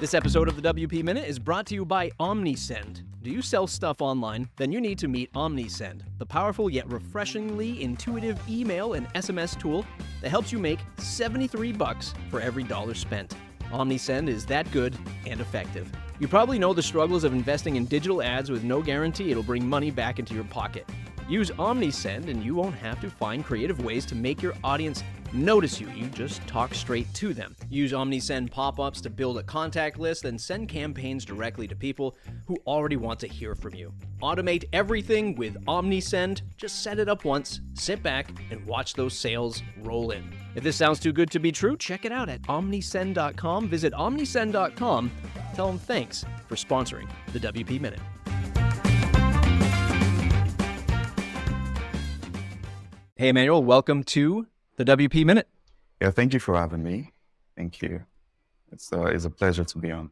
This episode of the WP Minute is brought to you by OmniSend. Do you sell stuff online? Then you need to meet OmniSend, the powerful yet refreshingly intuitive email and SMS tool that helps you make $73 for every dollar spent. OmniSend is that good and effective. You probably know the struggles of investing in digital ads with no guarantee it'll bring money back into your pocket. Use OmniSend and you won't have to find creative ways to make your audience notice you. You just talk straight to them. Use OmniSend pop-ups to build a contact list, then send campaigns directly to people who already want to hear from you. Automate everything with OmniSend. Just set it up once, sit back, and watch those sales roll in. If this sounds too good to be true, check it out at omnisend.com. Visit omnisend.com. Tell them thanks for sponsoring the WP Minute. Hey, Emmanuel, welcome to the WP Minute. Yeah, thank you for having me. Thank you. It's a pleasure to be on.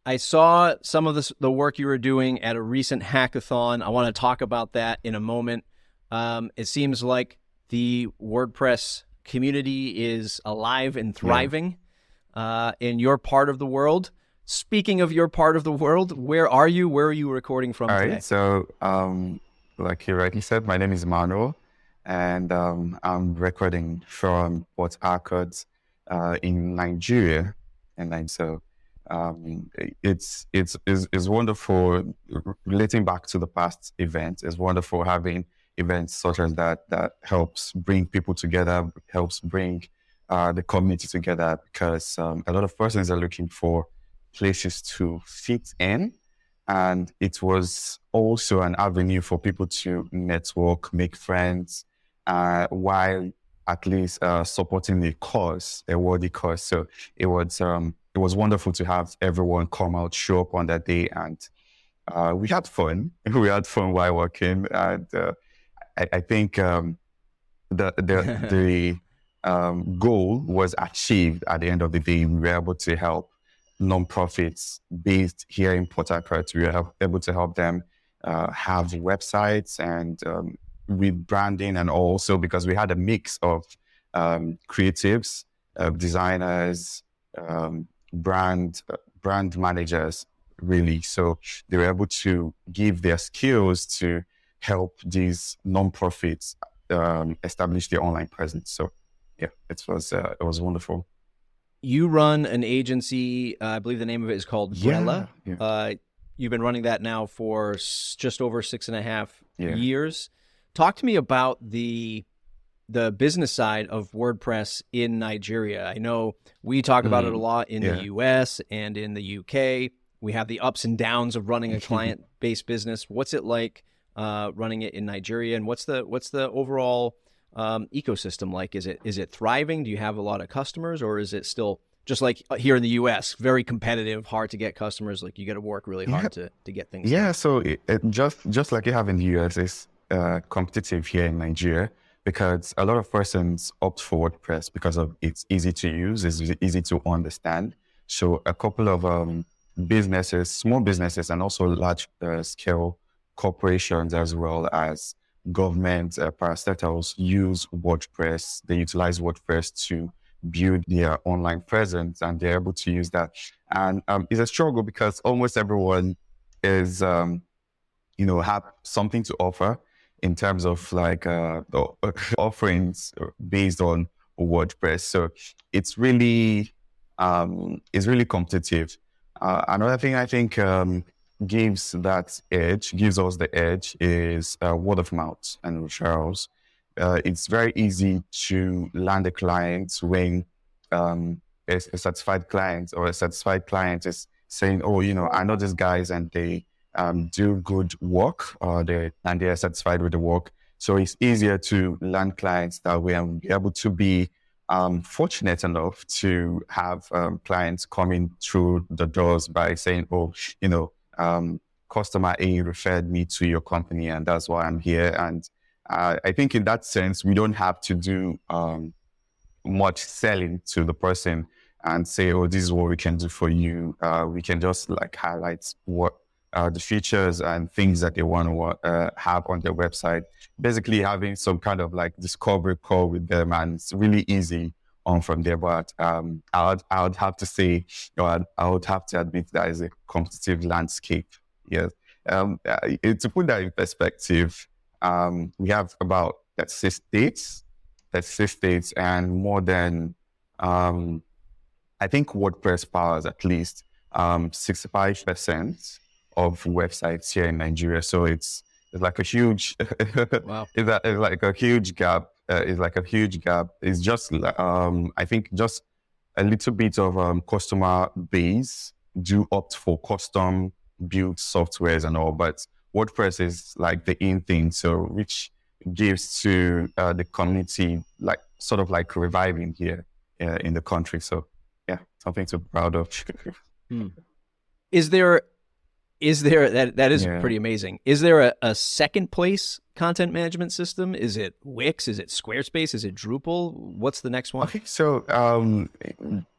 I saw some of the work you were doing at a recent hackathon. I want to talk about that in a moment. It seems like the WordPress community is alive and thriving in your part of the world. Speaking of your part of the world, where are you? Where are you recording from today? All right, so like you rightly said, my name is Emmanuel. And I'm recording from Port Harcourt in Nigeria, and so it's wonderful. Relating back to the past event, it's wonderful having events such as that helps bring people together, helps bring the community together, because a lot of persons are looking for places to fit in, and it was also an avenue for people to network, make friends, while at least supporting a cause, a worthy cause. So it was wonderful to have everyone come out, show up on that day, and we had fun. We had fun while working, and I think the goal was achieved at the end of the day. We were able to help nonprofits based here in Port Harcourt. We were able to help them have websites and with branding, and also because we had a mix of creatives, designers, brand managers, really. So they were able to give their skills to help these nonprofits establish their online presence. So yeah, it was wonderful. You run an agency, I believe the name of it is called Eluwa. Yeah. You've been running that now for just over 6.5 years. Talk to me about the business side of WordPress in Nigeria. I know we talk about it a lot in the US and in the UK. We have the ups and downs of running a client-based business. What's it like running it in Nigeria, and what's the overall ecosystem like? Is it thriving? Do you have a lot of customers, or is it still just like here in the US, very competitive, hard to get customers? Like you got to work really hard to get things done. So it just like you have in the US, it's competitive here in Nigeria, because a lot of persons opt for WordPress because of it's easy to use, it's easy to understand. So a couple of businesses, small businesses, and also large scale corporations, as well as government parastatals, use WordPress. They utilize WordPress to build their online presence, and they're able to use that. And it's a struggle because almost everyone is, have something to offer in terms of like offerings based on WordPress. So it's really competitive. Another thing I think gives us the edge is word of mouth and referrals. It's very easy to land a client when a satisfied client is saying, oh, I know these guys and they do good work, and they are satisfied with the work. So it's easier to land clients that way, and be able to be fortunate enough to have clients coming through the doors by saying, oh, customer A referred me to your company, and that's why I'm here. And I think in that sense, we don't have to do much selling to the person and say, oh, this is what we can do for you. We can just like highlight what the features and things that they want to have on their website. Basically having some kind of like discovery call with them, and it's really easy on from there. But I would have to say, or I would have to admit that is a competitive landscape. Yes. To put that in perspective, we have about 36 states, and more than I think WordPress powers at least 65% of websites here in Nigeria. So it's like a huge, Wow. it's like a huge gap. It's just, I think, just a little bit of customer base do opt for custom built softwares and all, but WordPress is like the in thing. So which gives to the community like sort of like reviving here in the country. So yeah, something to be proud of. Is there that is pretty amazing. Is there a second place content management system? Is it Wix? Is it Squarespace? Is it Drupal? What's the next one? Okay, so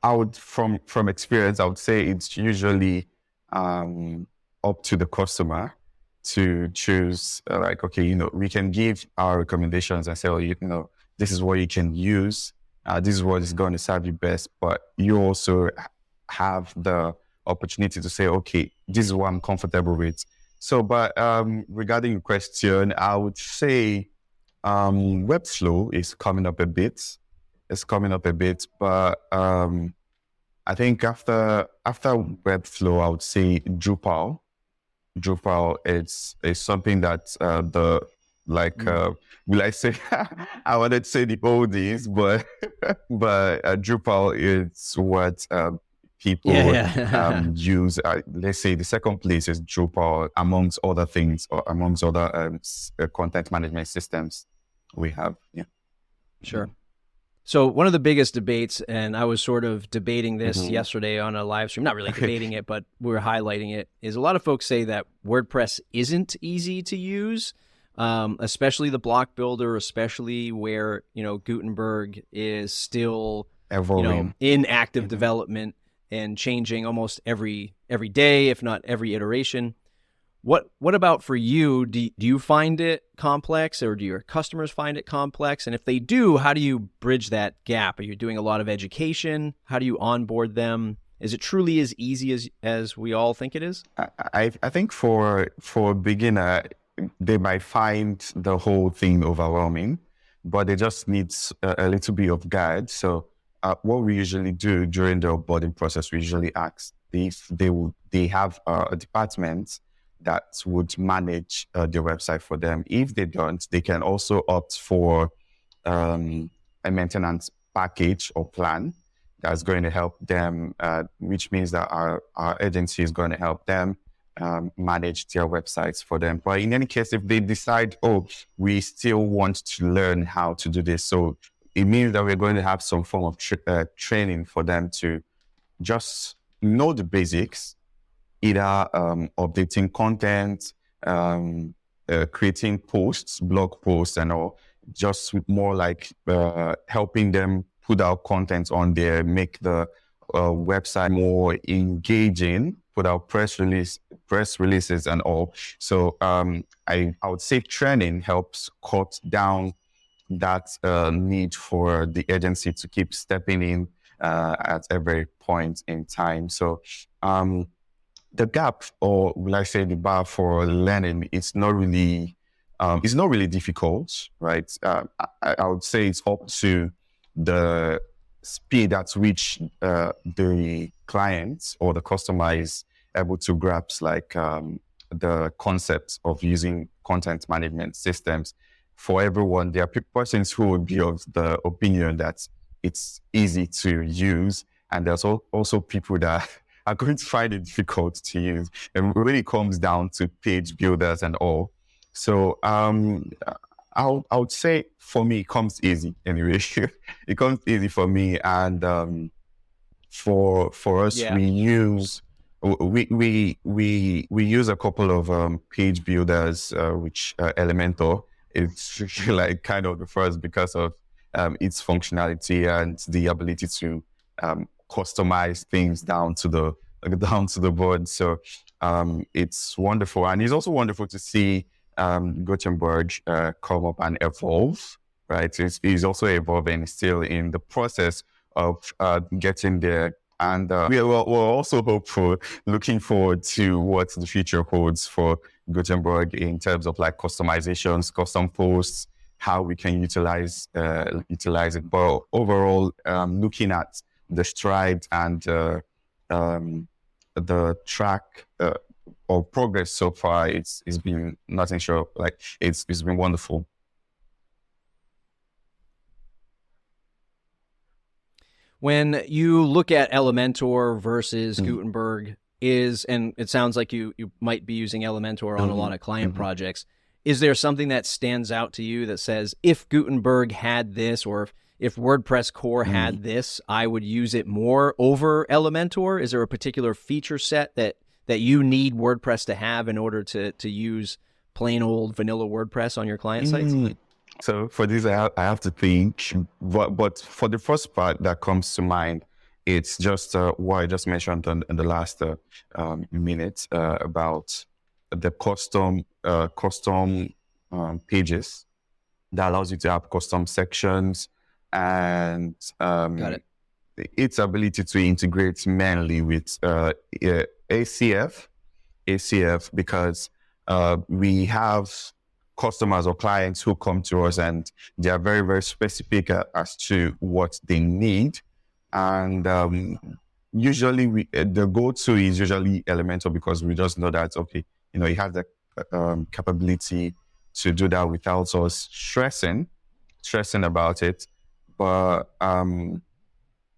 I would from experience, I would say it's usually up to the customer to choose. Like, okay, we can give our recommendations and say, oh, this is what you can use. This is what is going to serve you best. But you also have the opportunity to say, okay, this is what I'm comfortable with. So, but regarding your question, I would say Webflow is coming up a bit. It's coming up a bit, but I think after Webflow, I would say Drupal. Drupal is something that will I say I wanted to say the oldies, but Drupal is what people use. Let's say the second place is Drupal amongst other things, or amongst other content management systems we have. Yeah, sure. So one of the biggest debates, and I was sort of debating this yesterday on a live stream, not really debating it, but we were highlighting it, is a lot of folks say that WordPress isn't easy to use, especially the block builder, especially where, Gutenberg is still evolving, in active development and changing almost every day, if not every iteration. What about for you? Do you find it complex, or do your customers find it complex? And if they do, how do you bridge that gap? Are you doing a lot of education? How do you onboard them? Is it truly as easy as we all think it is? I think for a beginner, they might find the whole thing overwhelming, but they just need a little bit of guide. So what we usually do during the onboarding process, we usually ask if they have a department that would manage the website for them. If they don't, they can also opt for a maintenance package or plan that's going to help them, which means that our agency is going to help them manage their websites for them. But in any case, if they decide, we still want to learn how to do this, so it means that we're going to have some form of training for them to just know the basics, either updating content, creating posts, blog posts and all, just more like helping them put out content on there, make the website more engaging, put out press releases and all. So I would say training helps cut down that need for the agency to keep stepping in at every point in time. So the gap, or will I say the bar for learning, it's not really difficult, right? I would say it's up to the speed at which the client or the customer is able to grasp the concept of using content management systems. For everyone, there are persons who will be of the opinion that it's easy to use, and there's also people that are going to find it difficult to use. And when it comes down to page builders and all. So I would say for me, it comes easy anyway. It comes easy for me. And for us, we use a couple of page builders, which Elementor is like kind of the first because of its functionality and the ability to customize things down to the board. So it's wonderful, and it's also wonderful to see Gutenberg come up and evolve. Right, it's also evolving, still in the process of getting there. And we're also hopeful, looking forward to what the future holds for Gutenberg in terms of like customizations, custom posts, how we can utilize it. But overall, looking at the stride and the track or progress so far, it's been nothing short. Like it's been wonderful. When you look at Elementor versus Gutenberg, and it sounds like you might be using Elementor on a lot of client projects, is there something that stands out to you that says, if Gutenberg had this, or if WordPress core had this, I would use it more over Elementor? Is there a particular feature set that you need WordPress to have in order to use plain old vanilla WordPress on your client sites? So for this, I have to think, but for the first part that comes to mind, it's just what I just mentioned in the last minute about the custom pages that allows you to have custom sections and Got it. its ability to integrate mainly with ACF, because we have customers or clients who come to us and they are very, very specific as to what they need. And usually the go-to is usually Elementor, because we just know that, okay, it has the capability to do that without us stressing about it. But I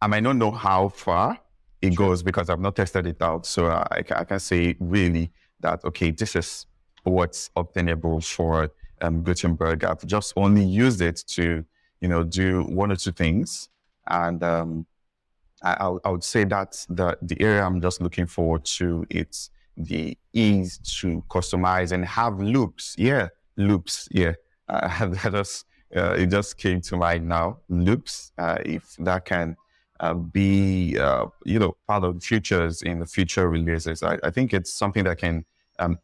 might not know how far it goes because I've not tested it out. So I can say really that, okay, this is what's obtainable for Gutenberg. I've just only used it to, do one or two things. And I would say that's the area I'm just looking forward to. It's the ease to customize and have loops. Yeah, loops. Yeah, it just came to mind now. Loops, if that can be, part of the features in the future releases. I think it's something that can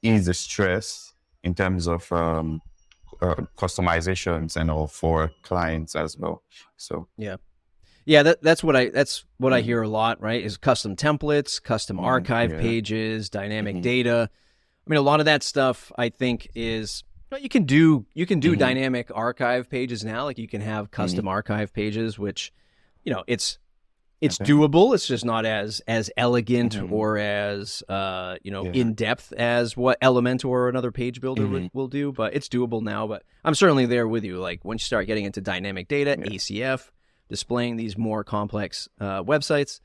ease the stress in terms of customizations and all for clients as well. So that's what I hear a lot, right? Is custom templates, custom archive pages, dynamic data. I mean, a lot of that stuff I think is you can do dynamic archive pages now. Like you can have custom archive pages, which it's doable. It's just not as elegant or as in depth as what Elementor or another page builder will do. But it's doable now. But I'm certainly there with you. Like once you start getting into dynamic data, ACF, displaying these more complex websites,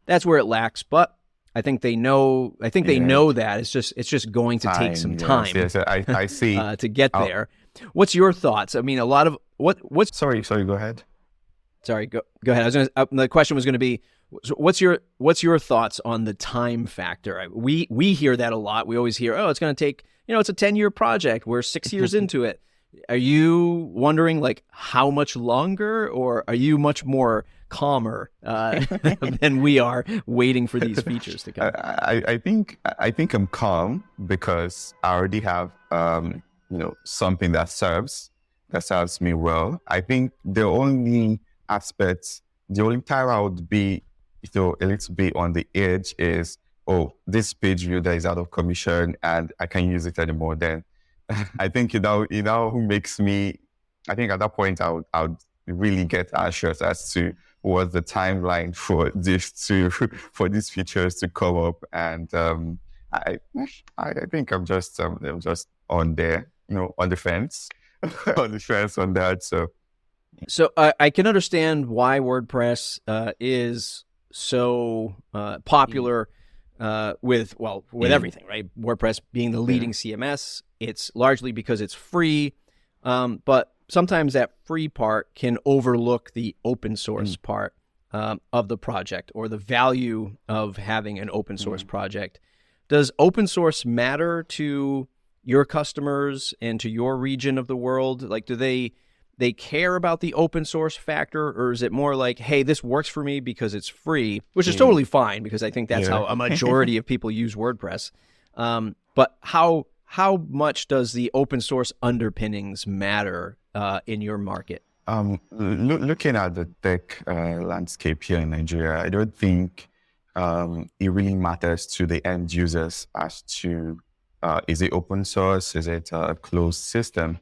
that's where it lacks. But I think they know. I think they know that it's just going to take some time. Yes, I see to get there. What's your thoughts? I mean, a lot of what's sorry. Go ahead. Sorry, go ahead. The question was going to be, what's your thoughts on the time factor? We hear that a lot. We always hear, oh, it's going to take, it's a 10-year project. We're 6 years into it. Are you wondering like how much longer, or are you much more calmer than we are waiting for these features to come? I think I'm calm because I already have something that serves me well. I think the only time I would be a little bit on the edge is, this page builder is out of commission and I can't use it anymore. Then I think who makes me, I think at that point I would really get anxious as to what's the timeline for these features to come up. And I think I'm just on there, on the fence, on that. So I can understand why WordPress is so popular with everything, right? WordPress being the leading CMS, it's largely because it's free, but sometimes that free part can overlook the open source part of the project, or the value of having an open source project. Does open source matter to your customers and to your region of the world? Like, do they care about the open source factor, or is it more like, hey, this works for me because it's free, which is totally fine, because I think that's how a majority of people use WordPress. But how much does the open source underpinnings matter in your market? Looking at the tech landscape here in Nigeria, I don't think it really matters to the end users as to is it open source, is it a closed system?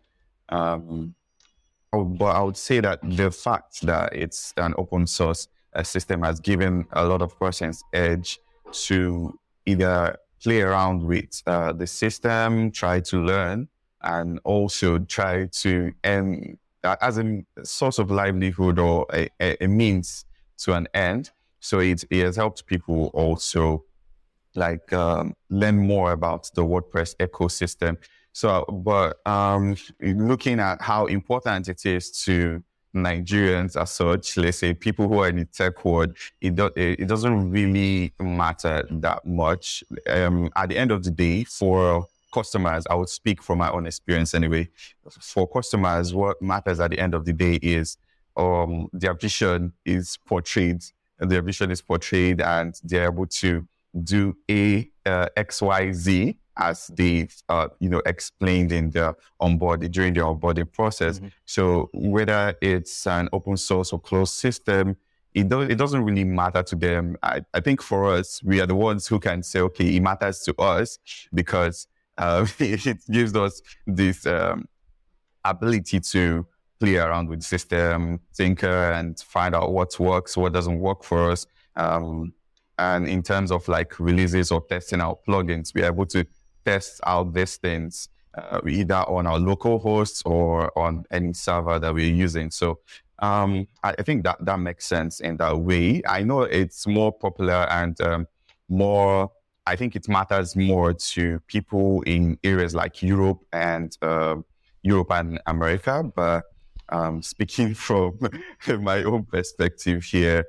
But I would say that the fact that it's an open source system has given a lot of persons edge to either play around with the system, try to learn, and also try to as a source of livelihood or a means to an end. So it has helped people also like learn more about the WordPress ecosystem. So, but looking at how important it is to Nigerians as such, let's say people who are in the tech world, it doesn't really matter that much. At the end of the day, for customers, I would speak from my own experience anyway. For customers, what matters at the end of the day is their vision is portrayed. Their vision is portrayed, and they're able to do XYZ as they explained in the during the onboarding process. Mm-hmm. So whether it's an open source or closed system, it doesn't really matter to them. I think for us, we are the ones who can say, okay, it matters to us because it gives us this ability to play around with the system, tinker, and find out what works, what doesn't work for us. And in terms of like releases or testing out plugins, we're able to test out these things either on our local hosts or on any server that we're using. So I think that makes sense in that way. I know it's more popular and I think it matters more to people in areas like Europe and America. But speaking from my own perspective here,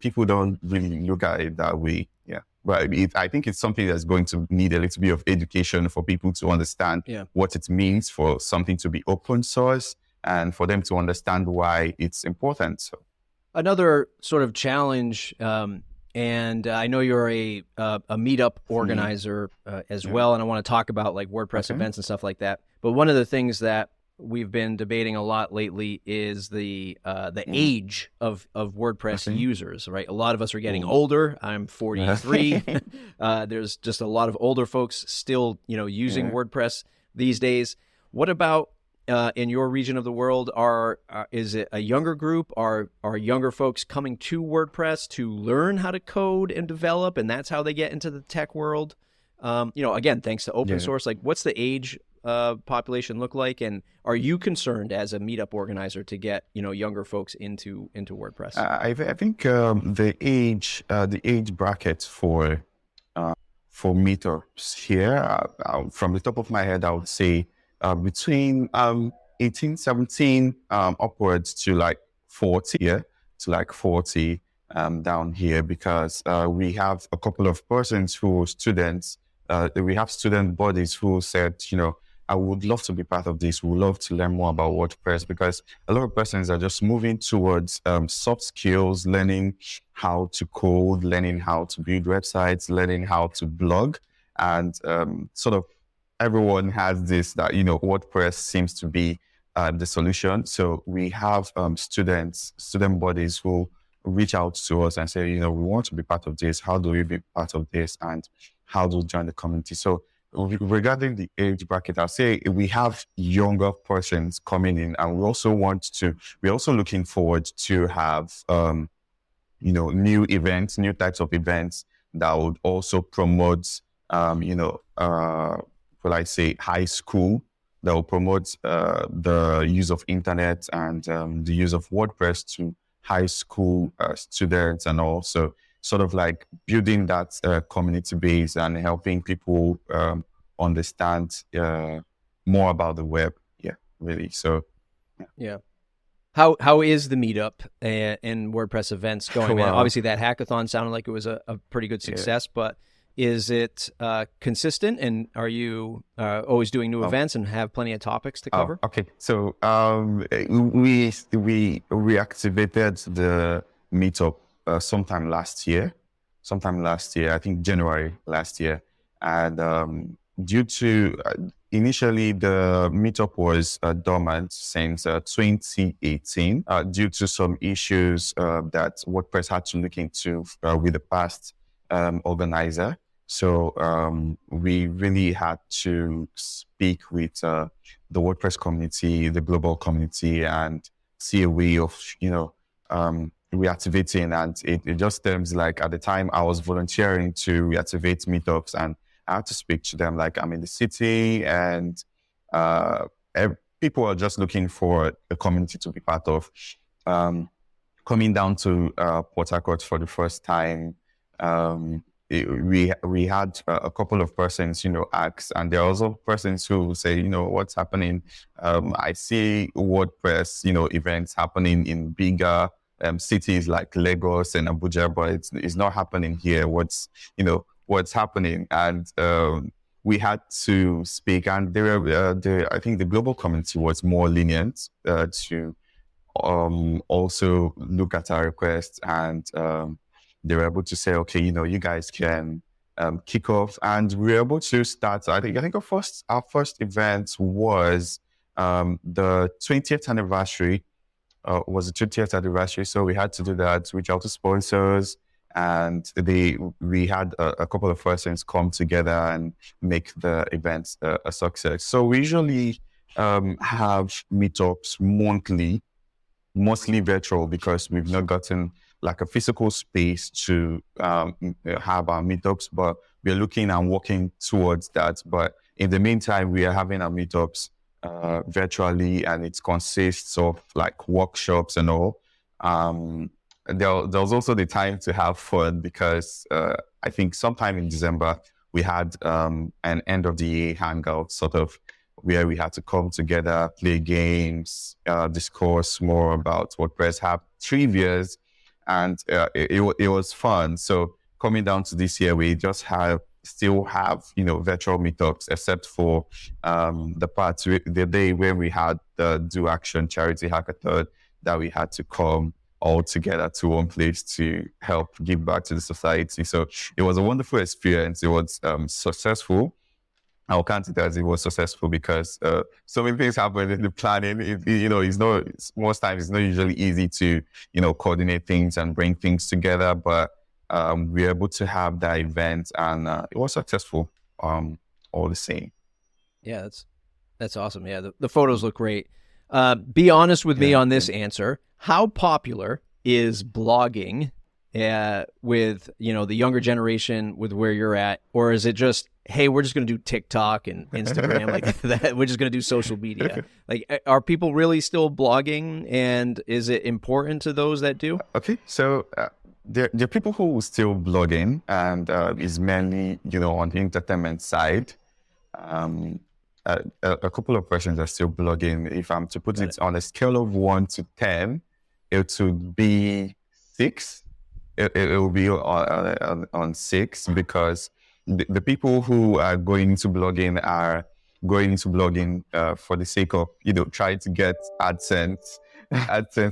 people don't really look at it that way. Yeah. But I think it's something that's going to need a little bit of education for people to understand what it means for something to be open source and for them to understand why it's important. So. Another sort of challenge, and I know you're a meetup organizer as well, and I want to talk about like WordPress events and stuff like that. But one of the things that we've been debating a lot lately is the age of WordPress users, right? A lot of us are getting older. I'm 43. There's just a lot of older folks still, using WordPress these days. What about in your region of the world? Is it a younger group? Are younger folks coming to WordPress to learn how to code and develop, and that's how they get into the tech world? Again, thanks to open source. Like, what's the age population look like, and are you concerned as a meetup organizer to get younger folks into WordPress? I think the age bracket for meetups here, from the top of my head, I would say between 18, 17 upwards to like 40, down here, because we have a couple of persons who are students. We have student bodies who said, I would love to be part of this. We would love to learn more about WordPress, because a lot of persons are just moving towards soft skills, learning how to code, learning how to build websites, learning how to blog. And sort of everyone has this that, WordPress seems to be the solution. So we have student bodies who reach out to us and say, we want to be part of this. How do we be part of this? And how to join the community? So regarding the age bracket, I'll say we have younger persons coming in, and we're also looking forward to have, new events, new types of events that would also promote, high school, that will promote the use of internet and the use of WordPress to high school students, and also sort of like building that community base and helping people understand more about the web. Yeah, really. So, yeah. How is the meetup and WordPress events going? Wow. Obviously, that hackathon sounded like it was a pretty good success, but is it consistent? And are you always doing new events and have plenty of topics to cover? Okay, so we reactivated the meetup sometime last year, I think January last year. And due to initially the meetup was dormant since 2018 due to some issues that WordPress had to look into with the past organizer. So we really had to speak with the WordPress community, the global community, and see a way of, reactivating. And it just terms like at the time I was volunteering to reactivate meetups, and I had to speak to them like I'm in the city, and people are just looking for a community to be part of. Coming down to Port Harcourt for the first time, we had a couple of persons, ask, and there are also persons who say, what's happening? I see WordPress, events happening in bigger cities like Lagos and Abuja, but it's not happening here. What's happening? And we had to speak, and I think the global community was more lenient to also look at our requests, and they were able to say, okay, you guys can kick off, and we were able to start. I think our first event was the 20th anniversary. Was the 20th anniversary, so we had to do that, reach out to sponsors, and we had a couple of persons come together and make the event a success. So we usually have meetups monthly, mostly virtual, because we've not gotten like a physical space to have our meetups, but we're looking and working towards that. But in the meantime, we are having our meetups virtually, and it consists of like workshops and all. There was also the time to have fun, because I think sometime in December we had an end of the year hangout, sort of, where we had to come together, play games, discuss more about WordPress, have trivias, and it was fun. So coming down to this year, we just still have virtual meetups, except for the day when we had the Do Action Charity Hackathon, that we had to come all together to one place to help give back to the society. So it was a wonderful experience. It was successful. I'll count it as it was successful because so many things happen in the planning. Most times it's not usually easy to coordinate things and bring things together, but we were able to have that event, and it was successful all the same. Yeah, that's awesome. Yeah, the photos look great. Be honest with me on this answer. How popular is blogging with the younger generation, with where you're at, or is it just, hey, we're just going to do TikTok and Instagram like that? We're just going to do social media. Like, are people really still blogging, and is it important to those that do? Okay, so there are people who are still blogging, and is mainly on the entertainment side. A couple of persons are still blogging. If I'm to put it on a scale of 1 to 10, it would be 6. It will be on 6, because the people who are going into blogging are going into blogging for the sake of trying to get AdSense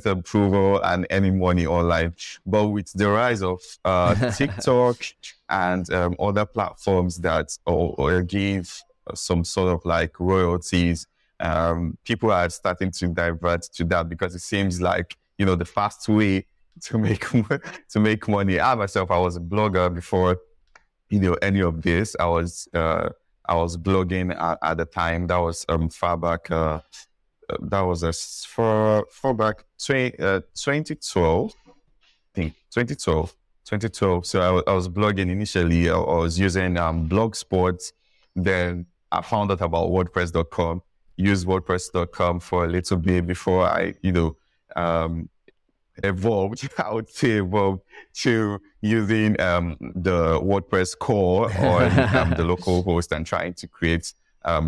approval and any money online. But with the rise of TikTok and other platforms that give some sort of like royalties, people are starting to divert to that, because it seems like the fast way to make money. I myself, I was a blogger before any of this. I was blogging at the time. That was far back. That was far back 2012. I think 2012. So I was blogging initially. I was using Blogspot. Then I found out about WordPress.com. Used WordPress.com for a little bit before I evolved. I would say evolved to using the WordPress core on the local host and trying to create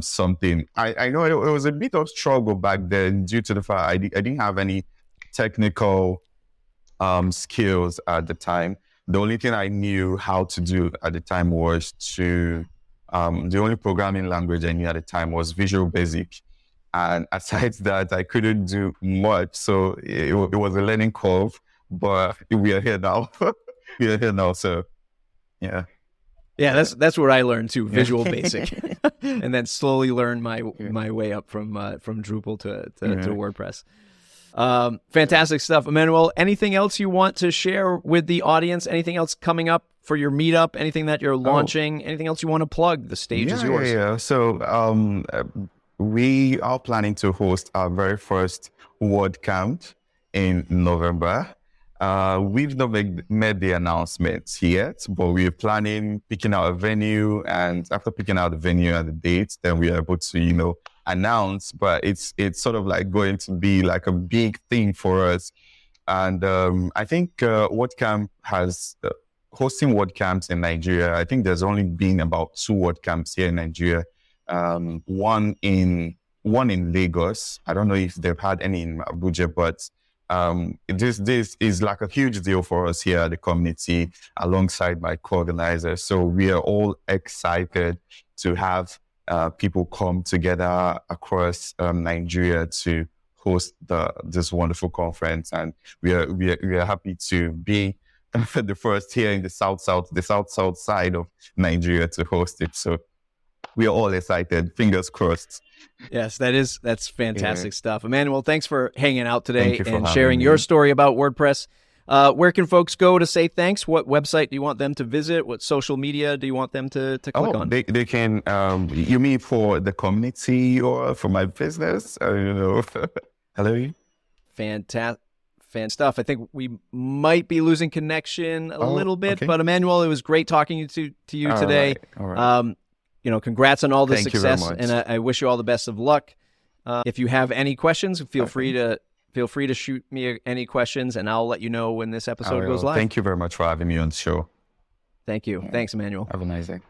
something. I know it was a bit of struggle back then due to the fact I didn't have any technical skills at the time. The only thing I knew how to do at the time was the only programming language I knew at the time was Visual Basic. And aside that, I couldn't do much. So it was a learning curve, but we are here now. So yeah. Yeah, that's what I learned too, Visual Basic, and then slowly learn my way up from Drupal to WordPress. Fantastic stuff, Emmanuel. Anything else you want to share with the audience? Anything else coming up for your meetup? Anything that you're launching? Anything else you want to plug? The stage is yours. Yeah. So we are planning to host our very first WordCamp in November. We've not made the announcements yet, but we're picking out a venue, and after picking out the venue and the dates, then we are able to, announce. But it's sort of like going to be like a big thing for us. And I think WordCamp has hosting WordCamps in Nigeria. I think there's only been about 2 WordCamps here in Nigeria. One in Lagos. I don't know if they've had any in Abuja, but this is like a huge deal for us here at the community alongside my co-organizers. So we are all excited to have people come together across Nigeria to host this wonderful conference. And we are happy to be the first here in the south side of Nigeria to host it. So we are all excited. Fingers crossed. Yes, that's fantastic stuff. Emmanuel, thanks for hanging out today and sharing me. your story about WordPress. Where can folks go to say thanks? What website do you want them to visit? What social media do you want them to click on? They can, you mean for the community or for my business? Hello? Fantastic. Fan stuff. I think we might be losing connection a little bit, okay. But Emmanuel, it was great talking to you today. All right. Congrats on all the Thank success, you very and much. I wish you all the best of luck. If you have any questions, feel free to shoot me any questions, and I'll let you know when this episode goes live. Thank you very much for having me on the show. Thank you. Thanks, Emmanuel. Have a nice day.